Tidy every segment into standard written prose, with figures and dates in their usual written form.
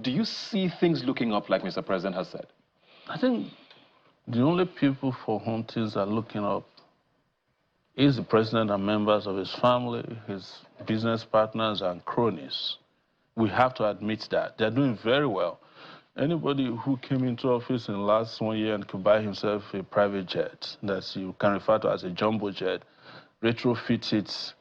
Do you see things looking up like Mr. President has said? I think the only people for whom things are looking up is the president and members of his family, his business partners and cronies. We have to admit that. They're doing very well. Anybody who came into office in the last 1 year and could buy himself a private jet that you can refer to as a jumbo jet, retrofit it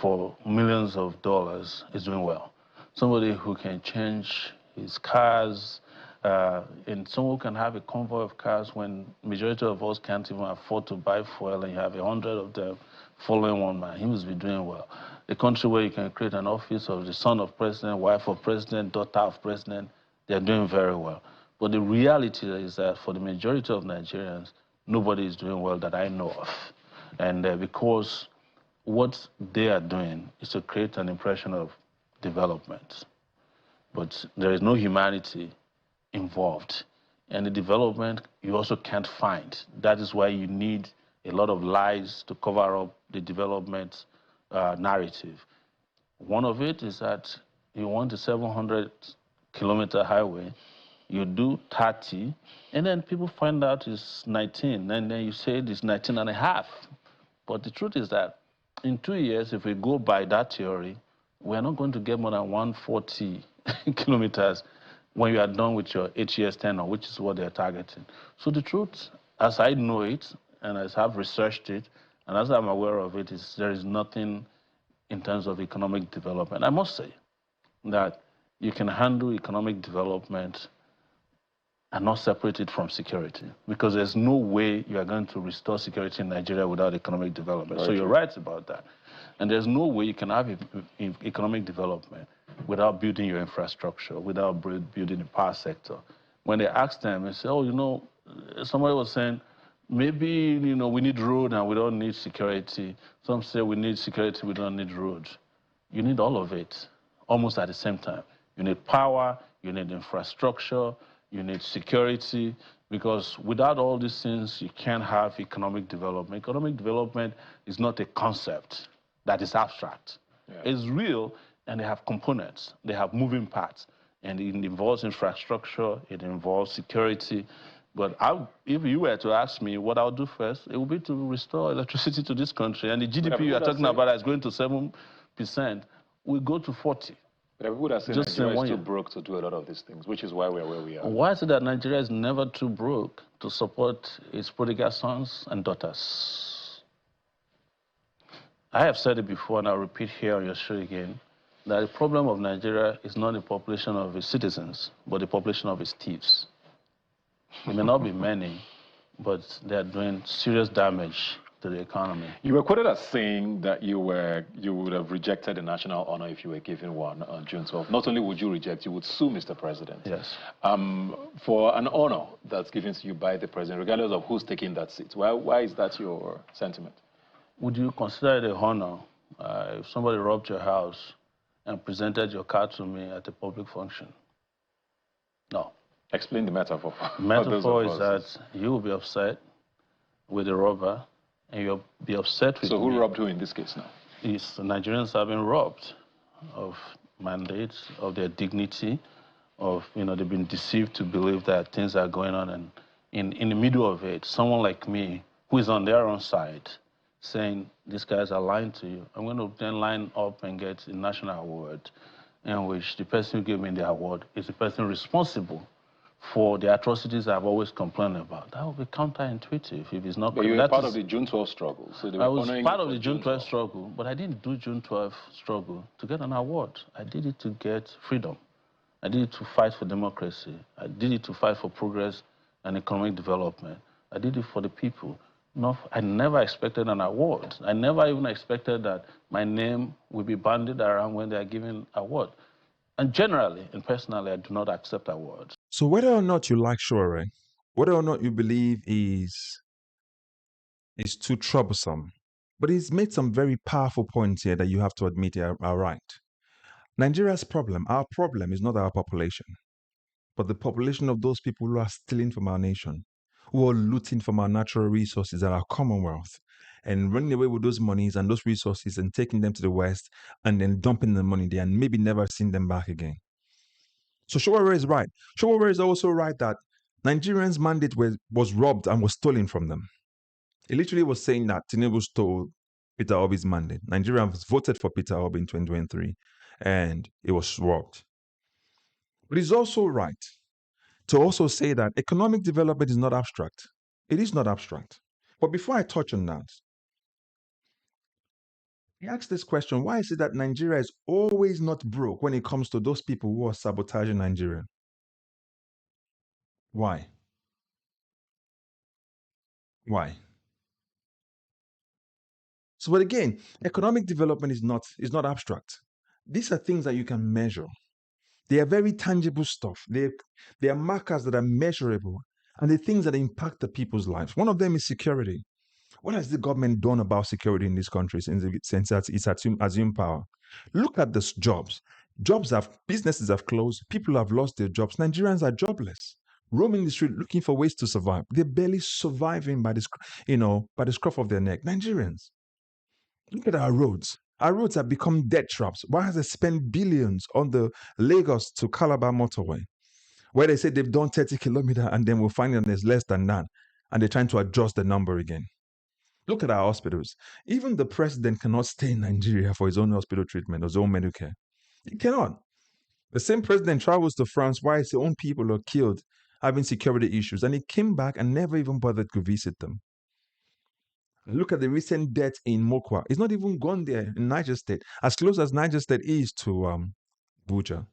for millions of dollars is doing well. Somebody who can change his cars, and someone who can have a convoy of cars when majority of us can't even afford to buy fuel, and you have 100 of them following one man. He must be doing well. A country where you can create an office of the son of president, wife of president, daughter of president, they're doing very well. But the reality is that for the majority of Nigerians, nobody is doing well that I know of. And because what they are doing is to create an impression of development. But there is no humanity involved. And the development you also can't find. That is why you need a lot of lies to cover up the development narrative. One of it is that you want a 700-kilometer highway, you do 30, and then people find out it's 19, and then you say it's 19 and a half. But the truth is that in 2 years, if we go by that theory, we're not going to get more than 140 kilometers when you are done with your 8 years tenure, which is what they're targeting. So the truth, as I know it, and as I've researched it, and as I'm aware of it, is there is nothing in terms of economic development. I must say that you can handle economic development and not separate it from security, because there's no way you are going to restore security in Nigeria without economic development. So you're right about that. And there's no way you can have economic development without building your infrastructure, without building the power sector. When they ask them, they say, oh, you know, somebody was saying, maybe, you know, we need road and we don't need security. Some say we need security, we don't need road. You need all of it, almost at the same time. You need power, you need infrastructure, you need security, because without all these things, you can't have economic development. Economic development is not a concept that is abstract. Yeah. It's real, and they have components. They have moving parts, and it involves infrastructure, it involves security. But if you were to ask me what I'll do first, it would be to restore electricity to this country. And the GDP you are talking about is going to 7%, will go to 40. But people that say Nigeria is too broke to do a lot of these things, which is why we are where we are. Why is it that Nigeria is never too broke to support its prodigal sons and daughters? I have said it before, and I'll repeat here on your show again, that the problem of Nigeria is not the population of its citizens, but the population of its thieves. It may not be many, but they are doing serious damage to the economy. You were quoted as saying that you would have rejected a national honor if you were given one on June 12th. Not only would you reject, you would sue Mr. President. Yes. For an honor that's given to you by the president, regardless of who's taking that seat. Why is that your sentiment? Would you consider it a honor if somebody robbed your house and presented your card to me at a public function? No. Explain the metaphor. The metaphor is that you will be upset with the robber, and you'll be upset with me. So who robbed who in this case now? It's the Nigerians have been robbed of mandates, of their dignity, of, you know, they've been deceived to believe that things are going on, and in the middle of it, someone like me, who is on their own side, saying, these guys are lying to you, I'm going to then line up and get a national award, in which the person who gave me the award is the person responsible for the atrocities I've always complained about. That would be counterintuitive if it's not. But you were part of the June 12 struggle. So I was part of the June 12 struggle, but I didn't do June 12 struggle to get an award. I did it to get freedom. I did it to fight for democracy. I did it to fight for progress and economic development. I did it for the people. I never expected an award. I never even expected that my name would be bandied around when they are giving award. And generally and personally, I do not accept awards. So whether or not you like Sowore, whether or not you believe is too troublesome, but he's made some very powerful points here that you have to admit are right. Nigeria's problem, our problem is not our population, but the population of those people who are stealing from our nation, who are looting from our natural resources and our commonwealth, and running away with those monies and those resources and taking them to the West and then dumping the money there and maybe never seeing them back again. So Sowore is right. Sowore is also right that Nigerians' mandate was robbed and was stolen from them. He literally was saying that Tinubu stole Peter Obi's mandate. Nigerians voted for Peter Obi in 2023 and it was robbed. But he's also right to also say that economic development is not abstract. It is not abstract. But before I touch on that, he asked this question: why is it that Nigeria is always not broke when it comes to those people who are sabotaging Nigeria? Why? Why? So, but again, economic development is not abstract. These are things that you can measure. They are very tangible stuff. They are markers that are measurable, and the things that impact the people's lives. One of them is security. What has the government done about security in this country since it's assumed power? Look at the jobs. Businesses have closed. People have lost their jobs. Nigerians are jobless, roaming the street looking for ways to survive. They're barely surviving by by the scruff of their neck. Nigerians, look at our roads. Our roads have become death traps. Why has they spent billions on the Lagos to Calabar motorway, where they say they've done 30 kilometers and then we'll find that there's less than that, and they're trying to adjust the number again? Look at our hospitals. Even the president cannot stay in Nigeria for his own hospital treatment or his own medical care. He cannot. The same president travels to France while his own people are killed, having security issues, and he came back and never even bothered to visit them. Look at the recent death in Mokwa. He's not even gone there in Niger State, as close as Niger State is to Buja.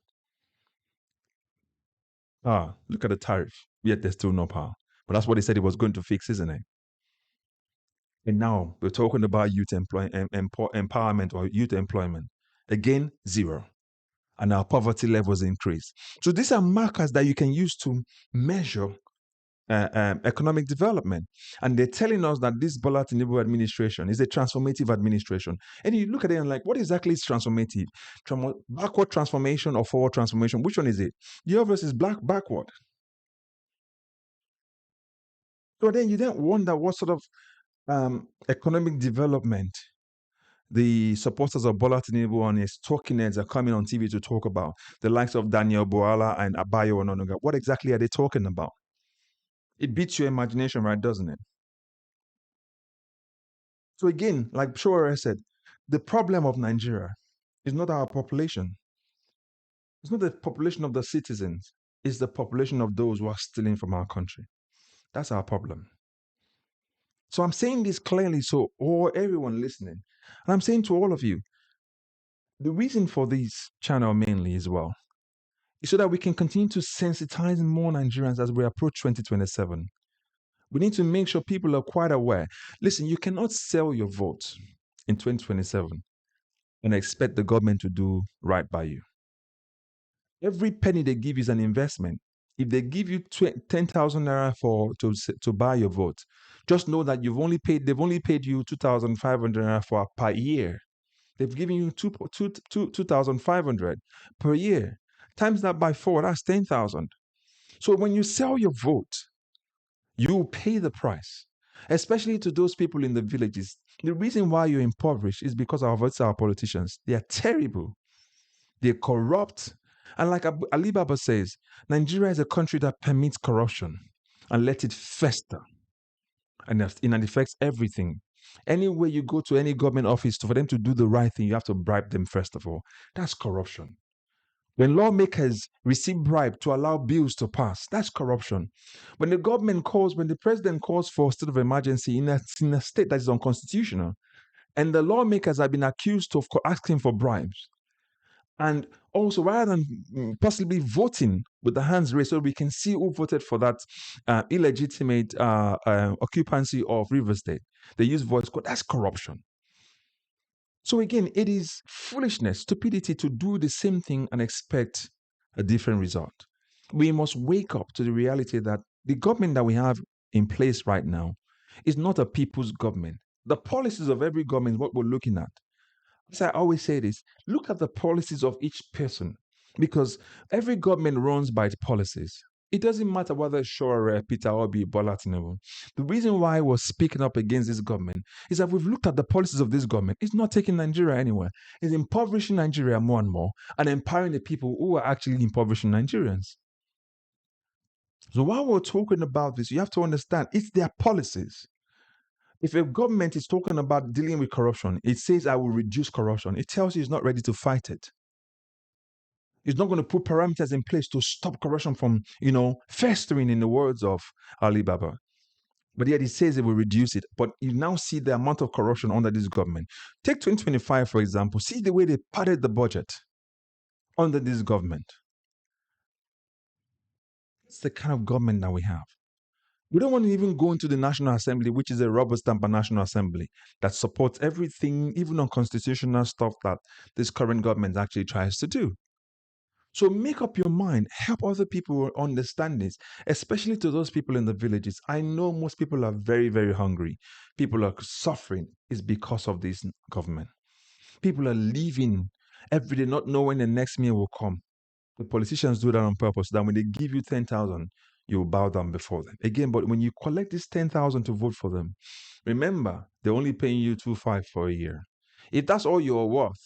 Look at the tariff. Yet there's still no power. But that's what he said he was going to fix, isn't it? And now we're talking about youth empowerment or youth employment. Again, zero. And our poverty levels increase. So these are markers that you can use to measure economic development. And they're telling us that this Bola Tinubu administration is a transformative administration. And you look at it and like, what exactly is transformative? Backward transformation or forward transformation? Which one is it? The obvious is backward. So then you then wonder what sort of economic development the supporters of Bola Tinubu and his talking heads are coming on TV to talk about. The likes of Daniel Boala and Abayo Ononuga. What exactly are they talking about? It beats your imagination, right, doesn't it? So again, like Sowore said, the problem of Nigeria is not our population. It's not the population of the citizens. It's the population of those who are stealing from our country. That's our problem. So I'm saying this clearly so everyone listening, and I'm saying to all of you, the reason for this channel mainly as well is so that we can continue to sensitize more Nigerians as we approach 2027. We need to make sure people are quite aware. Listen, you cannot sell your vote in 2027 and expect the government to do right by you. Every penny they give is an investment. If they give you 10,000 naira to buy your vote, just know that they've only paid you 2,500 naira per year. They've given you 2,500 per year. Times that by 4, that's 10,000. So when you sell your vote, you pay the price, especially to those people in the villages. The reason why you're impoverished is because our politicians. They are terrible. They're corrupt. And like Alibaba says, Nigeria is a country that permits corruption and let it fester. And it affects everything. Anywhere you go to any government office, for them to do the right thing, you have to bribe them first of all. That's corruption. When lawmakers receive bribe to allow bills to pass, that's corruption. When the president calls for a state of emergency in a state that is unconstitutional, and the lawmakers have been accused of asking for bribes, and also rather than possibly voting with the hands raised so we can see who voted for that illegitimate occupancy of River State, they use voice code. That's corruption. So again, it is foolishness, stupidity to do the same thing and expect a different result. We must wake up to the reality that the government that we have in place right now is not a people's government. The policies of every government is what we're looking at. As I always say this, look at the policies of each person, because every government runs by its policies. It doesn't matter whether it's Sowore, Peter Obi, Bola Tinubu. The reason why we're speaking up against this government is that we've looked at the policies of this government. It's not taking Nigeria anywhere. It's impoverishing Nigeria more and more and empowering the people who are actually impoverishing Nigerians. So while we're talking about this, you have to understand it's their policies. If a government is talking about dealing with corruption, it says, I will reduce corruption. It tells you it's not ready to fight it. It's not going to put parameters in place to stop corruption from, festering, in the words of Alibaba. But yet it says it will reduce it. But you now see the amount of corruption under this government. Take 2025, for example. See the way they padded the budget under this government. It's the kind of government that we have. We don't want to even go into the National Assembly, which is a rubber stamp National Assembly that supports everything, even unconstitutional stuff that this current government actually tries to do. So make up your mind, help other people understand this, especially to those people in the villages. I know most people are very, very hungry. People are suffering. It's because of this government. People are leaving every day not knowing the next meal will come. The politicians do that on purpose. That when they give you 10,000, you will bow down before them. Again, but when you collect this 10,000 to vote for them, remember, they're only paying you 2.5 for a year. If that's all you're worth,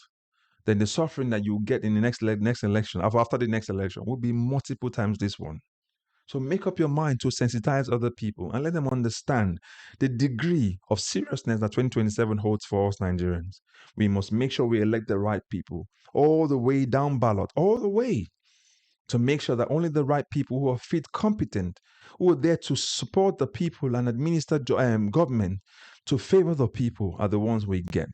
then the suffering that you get in the next election, after the next election, will be multiple times this one. So make up your mind to sensitize other people and let them understand the degree of seriousness that 2027 holds for us Nigerians. We must make sure we elect the right people, all the way down ballot, all the way, to make sure that only the right people who are fit, competent, who are there to support the people and administer government to favor the people are the ones we get.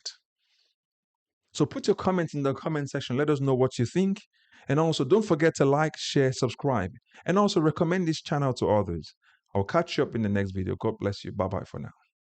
So put your comments in the comment section. Let us know what you think. And also don't forget to like, share, subscribe, and also recommend this channel to others. I'll catch you up in the next video. God bless you. Bye-bye for now.